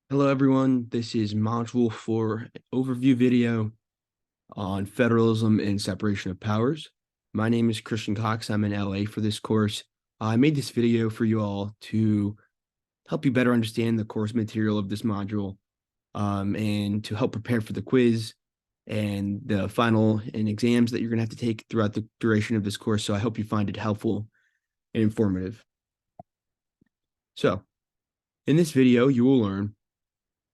Hello, everyone. This is Module 4 overview video on federalism and separation of powers. My name is Christian Cox. I'm in LA for this course. I made this video for you all to help you better understand the course material of this module and to help prepare for the quiz and the final and exams that you're going to have to take throughout the duration of this course. So I hope you find it helpful and informative. So in this video, you will learn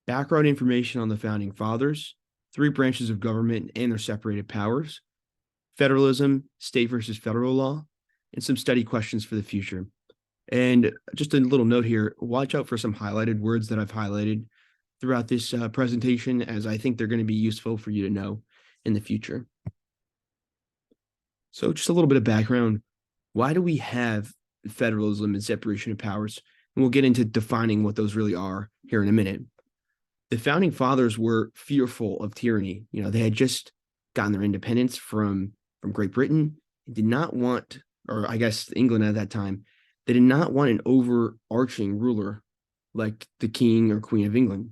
background information on the Founding Fathers, three branches of government and their separated powers, federalism, state versus federal law, and some study questions for the future. And just a little note here, watch out for some highlighted words that I've highlighted throughout this presentation, as I think they're going to be useful for you to know in the future. So just a little bit of background. Why do we have federalism and separation of powers? And we'll get into defining what those really are here in a minute. The Founding Fathers were fearful of tyranny. They had just gotten their independence from Great Britain, did not want, or I guess England at that time, they did not want an overarching ruler like the King or Queen of England.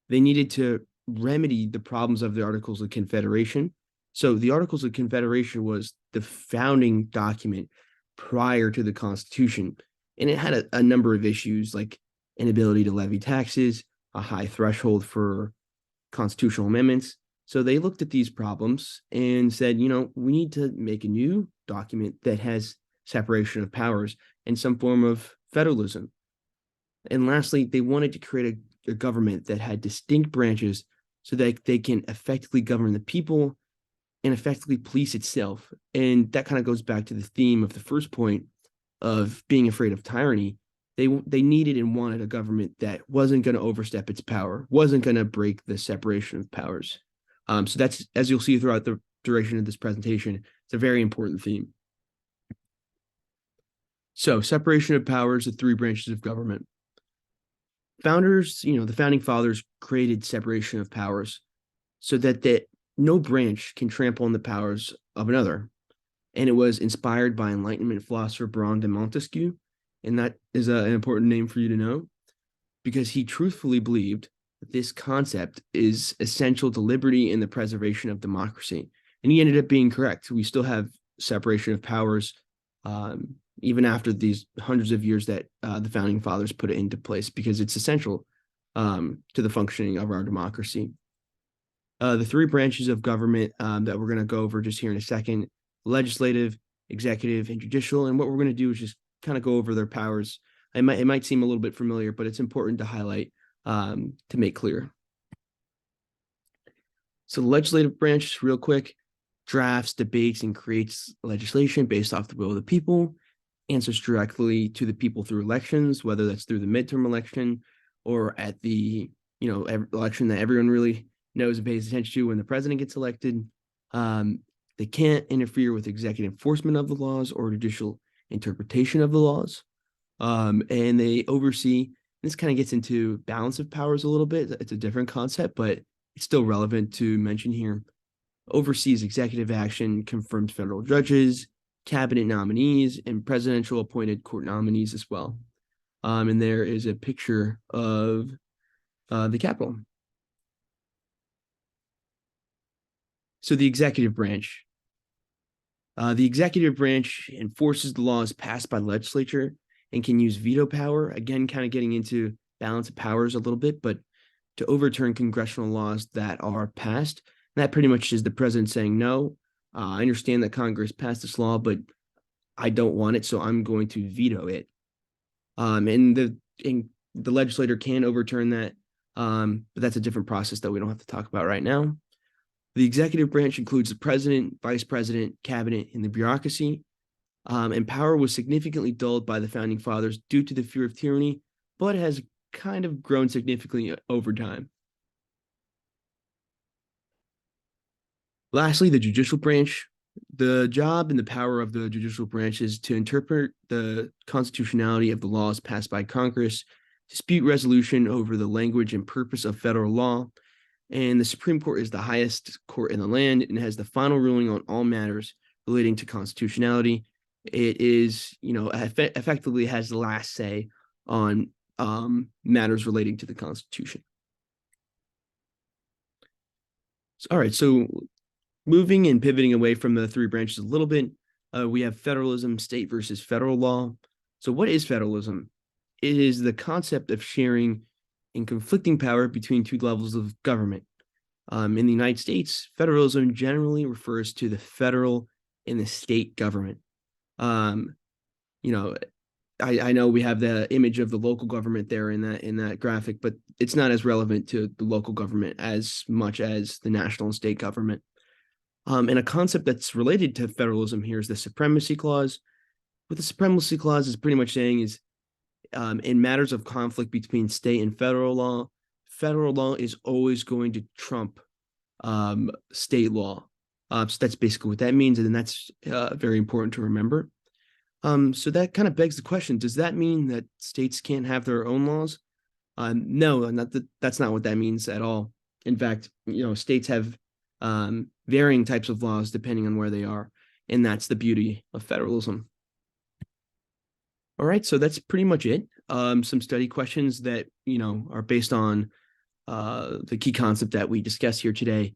They needed to remedy the problems of the Articles of Confederation. So the Articles of Confederation was the founding document prior to the Constitution, and it had a number of issues like inability to levy taxes, a high threshold for constitutional amendments. So they looked at these problems and said, we need to make a new document that has separation of powers and some form of federalism. And lastly, they wanted to create a government that had distinct branches so that they can effectively govern the people and effectively police itself. And that kind of goes back to the theme of the first point of being afraid of tyranny. They needed and wanted a government that wasn't going to overstep its power, wasn't going to break the separation of powers. So that's, as you'll see throughout the duration of this presentation, it's a very important theme. So separation of powers, the three branches of government. Founders, the Founding Fathers created separation of powers so that no branch can trample on the powers of another. And it was inspired by Enlightenment philosopher Baron de Montesquieu. And that is an important name for you to know, because he truthfully believed that this concept is essential to liberty and the preservation of democracy. And he ended up being correct. We still have separation of powers, even after these hundreds of years that the Founding Fathers put it into place, because it's essential to the functioning of our democracy. The three branches of government that we're going to go over just here in a second: legislative, executive, and judicial. And what we're going to do is just kind of go over their powers. It might seem a little bit familiar, but it's important to highlight to make clear. So the legislative branch, real quick, drafts, debates, and creates legislation based off the will of the people, answers directly to the people through elections, whether that's through the midterm election or at the election that everyone really knows and pays attention to when the president gets elected. They can't interfere with executive enforcement of the laws or judicial interpretation of the laws. And they oversee, this kind of gets into balance of powers a little bit. It's a different concept, but it's still relevant to mention here. Oversees executive action, confirms federal judges, cabinet nominees, and presidential appointed court nominees as well. And there is a picture of the Capitol. So the executive branch. The executive branch enforces the laws passed by the legislature and can use veto power, again, kind of getting into balance of powers a little bit, but to overturn congressional laws that are passed. And that pretty much is the president saying, no, I understand that Congress passed this law, but I don't want it, so I'm going to veto it. And the legislator can overturn that, but that's a different process that we don't have to talk about right now. The executive branch includes the president, vice president, cabinet, and the bureaucracy. And power was significantly dulled by the Founding Fathers due to the fear of tyranny, but has kind of grown significantly over time. Lastly, the judicial branch. The job and the power of the judicial branch is to interpret the constitutionality of the laws passed by Congress, dispute resolution over the language and purpose of federal law, and the Supreme Court is the highest court in the land and has the final ruling on all matters relating to constitutionality. It is, effectively has the last say on matters relating to the Constitution. All right, so moving and pivoting away from the three branches a little bit, we have federalism, state versus federal law. So, what is federalism? It is the concept of sharing and conflicting power between two levels of government. In the United States, federalism generally refers to the federal and the state government. Um, you know, I know we have the image of the local government there in that graphic, but it's not as relevant to the local government as much as the national and state government. And a concept that's related to federalism here is the supremacy clause. What the supremacy clause is pretty much saying is, in matters of conflict between state and federal law is always going to trump state law. So that's basically what that means, and that's very important to remember. So that kind of begs the question: does that mean that states can't have their own laws? No, that's not what that means at all. In fact, states have varying types of laws depending on where they are, and that's the beauty of federalism. All right, so that's pretty much it. Some study questions that are based on the key concept that we discussed here today.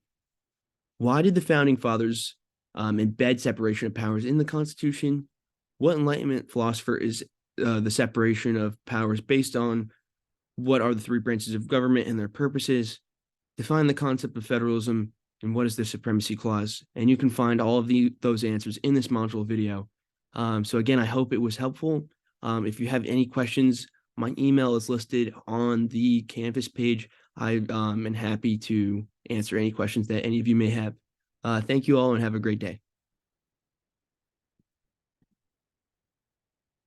Why did the founding fathers embed separation of powers in the Constitution? What Enlightenment philosopher is the separation of powers based on? What are the three branches of government and their purposes? Define the concept of federalism, and what is the supremacy clause? And you can find all of those answers in this module video. So again, I hope it was helpful. If you have any questions, my email is listed on the Canvas page. I am happy to answer any questions that any of you may have. Thank you all and have a great day.